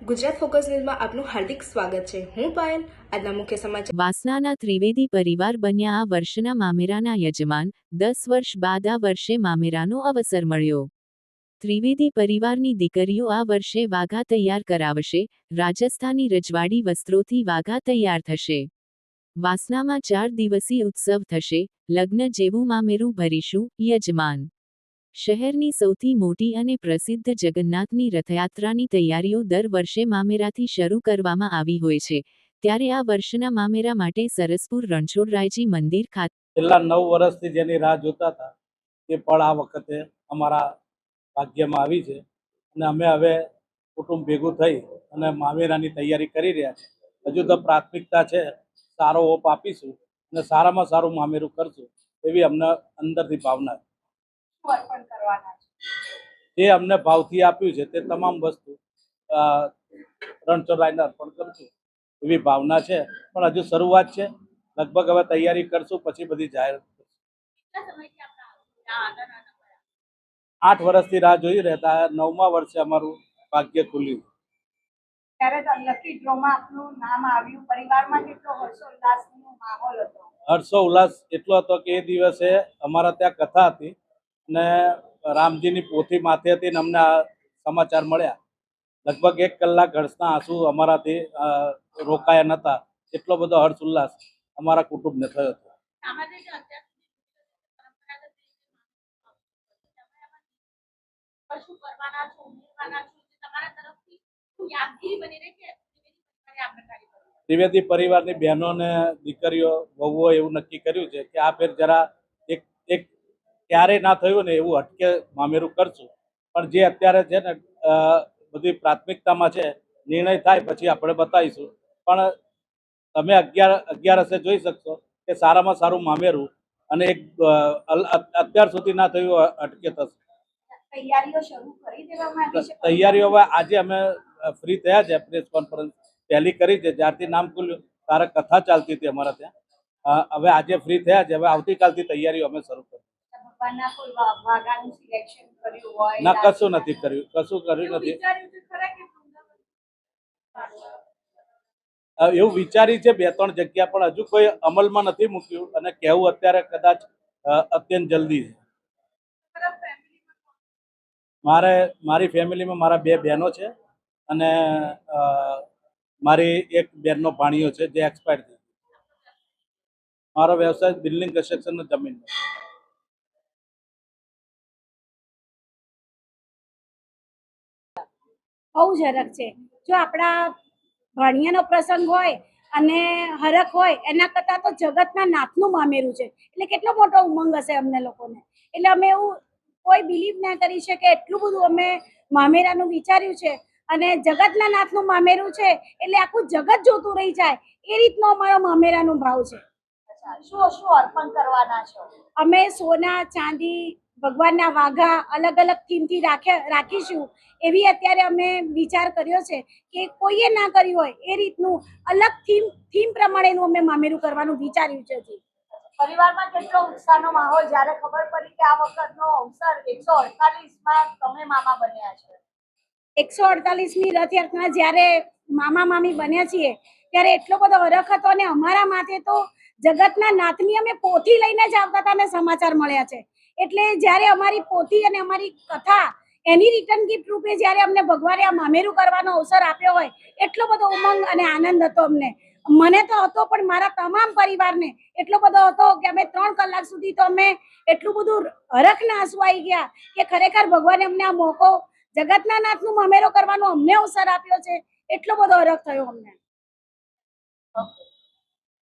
Gujarat focus ન્યૂઝમાં આપનું હાર્દિક સ્વાગત છે। હું પાયલ। આજના મુખ્ય સમાચાર। વાસનાના ત્રિવેદી પરિવાર બન્યા આ વર્ષના મામેરાના યજમાન। 10 વર્ષ બાદ આ વર્ષે મામેરાનો અવસર મળ્યો। ત્રિવેદી પરિવારની દીકરીઓ આ વર્ષે વાઘા તૈયાર કરાવશે। રાજસ્થાની રજવાડી વસ્ત્રોથી વાઘા તૈયાર થશે। વાસનામાં 4 દિવસીય ઉત્સવ થશે। લગ્ન જેવું મામેરું ભરીશું યજમાન। શહેરની સૌથી મોટી અને પ્રસિદ્ધ જગન્નાથની રથયાત્રાની તૈયારીઓ દર વર્ષે મામેરાથી શરૂ કરવામાં આવી હોય છે, ત્યારે આ વર્ષના મામેરા માટે સરસપુર રણછોડરાયજી મંદિર ખાતે છેલ્લા 9 વર્ષથી જેની રાહ જોતા હતા તે પણ આ વખતે અમારા ભાગ્યમાં આવી છે અને અમે હવે કુટુંબ ભેગું થઈ અને મામેરાની તૈયારી કરી રહ્યા છીએ। હજુ તો પ્રાથમિકતા છે, સારો ઓપ આપીશું અને સારામાં સારું મામેરું કરશું એવી અમને અંદરથી ભાવના છે। જે અમને ભાવથી આપ્યું છે તે તમામ વસ્તુ રણછોડરાયને અર્પણ કરશું એવી ભાવના છે, પણ હજુ શરૂઆત છે। લગભગ હવે તૈયારી કરશું, પછી બધી જાહેર કરશું। 8 વર્ષથી રાહ જોઈ રહેતા 9મા વર્ષે અમારું ભાગ્ય ખુલ્યું। ત્યારે લકી ડ્રોમાં આપનું નામ આવ્યું, પરિવારમાં કેટલો હર્ષોલ્લાસનો માહોલ હતો? હર્ષોલ્લાસ એટલો હતો કે એ દિવસે અમારા ત્યાં કથા હતી અને રામજીની પોથી માથે હતી ને અમને આ સમાચાર મળ્યા। લગભગ 1 કલાક હર્ષના આંસુ અમારાથી રોકાયા નહોતા। એટલો બધો હર્ષ ઉલ્લાસ અમારા કુટુંબને થયો હતો। ત્રિવેદી પરિવારની બહેનોને દીકરીઓ વહુઓ એવું નક્કી કર્યું છે કે આ ફેર જરા એક ક્યારેય ના થયું ને એવું હટકે મામેરું કરશું, પણ જે અત્યારે છે ને બધી પ્રાથમિકતામાં છે, નિર્ણય થાય પછી આપણે બતાવીશું। પણ તમે 11 જોઈ શકશો કે સારામાં સારું મામેરું અને એક અત્યાર સુધી ના થયું અટકે થશે। તૈયારીઓ શરૂ કરી દેવામાં આવી છે? તૈયારીઓ હવે આજે અમે ફ્રી થયા છે, પ્રેસ કોન્ફરન્સ પહેલી કરી છે। જ્યારથી નામ ખુલ્યું ત્યારે કથા ચાલતી હતી અમારા ત્યાં, હવે આજે ફ્રી થયા છે। હવે આવતીકાલથી તૈયારીઓ અમે શરૂ કરી। ભગવાનના કોઈ વાઘાનું સિલેક્શન કર્યું હોય? ના, કશું નથી કર્યું, કશું કર્યું નથી। એવું વિચારી છે 2-3 જગ્યા, પણ હજુ કોઈ અમલમાં નથી મૂક્યું અને કહેવું અત્યારે કદાચ અત્યંત જલ્દી છે। મારી ફેમિલીમાં મારા 2 બહેનો છે અને મારી એક બેનનો ભાણિયો છે જે એક્સપાયર થઈ ગયો। મારો વ્યવસાય બિલ્ડિંગ કન્સ્ટ્રક્શનનો જમીનનો। બહુ જ હરખ છે। જો આપણા ભાણિયાનો પ્રસંગ હોય અને હરખ હોય એના કરતાં તો જગતના નાથનું મામેરું છે, એટલે કેટલો મોટો ઉમંગ હશે અમને લોકોને। એટલે અમે એવું કોઈ બિલીવ ના કરી શકે એટલું બધું અમે મામેરાનું વિચાર્યું છે અને જગતના નાથનું મામેરું છે એટલે આખું જગત જોતું રહી જાય એ રીતનો અમારો મામેરાનો ભાવ છે। શું શું અર્પણ કરવાના છો? અમે સોના ચાંદી ભગવાનના વાઘા અલગ અલગ થીમથી રાખીશું એવી અત્યારે અમે વિચાર કર્યો છે કે કોઈએ ના કર્યું હોય એ રીતનું અલગ થીમ પ્રમાણેનું અમે મામેરું કરવાનું વિચાર્યું છે। પરિવારમાં કેટલો ઉત્સાહનો માહોલ જ્યારે ખબર પડી કે આ વખતનો અવસર 148માં તમે મામા બન્યા છો? 148મી રથયાત્રા જ્યારે મામા મામી બન્યા છીએ ત્યારે એટલો બધો હરખ હતો અને અમારા માથે તો જગતના નાથની અમે પોથી લઈને જ આવતા હતા અને સમાચાર મળ્યા છે। એટલે જ્યારે અમારી પોથી અને અમારી કથા એની રિટર્ન ગિફ્ટ રૂપે જ્યારે અમને ભગવાને આ મામેરું કરવાનો અવસર આપ્યો હોય એટલો બધો ઉમંગ અને આનંદ હતો અમને। મને તો હતો, પણ મારા તમામ પરિવારને એટલો બધો હતો કે અમે 3 કલાક સુધી તો અમે એટલું બધું હરખના આંસુ આવી ગયા કે ખરેખર ભગવાને અમને આ મોકો જગતના નાથનું મામેરો કરવાનો અમને અવસર આપ્યો છે, એટલો બધો હરખ થયો અમને।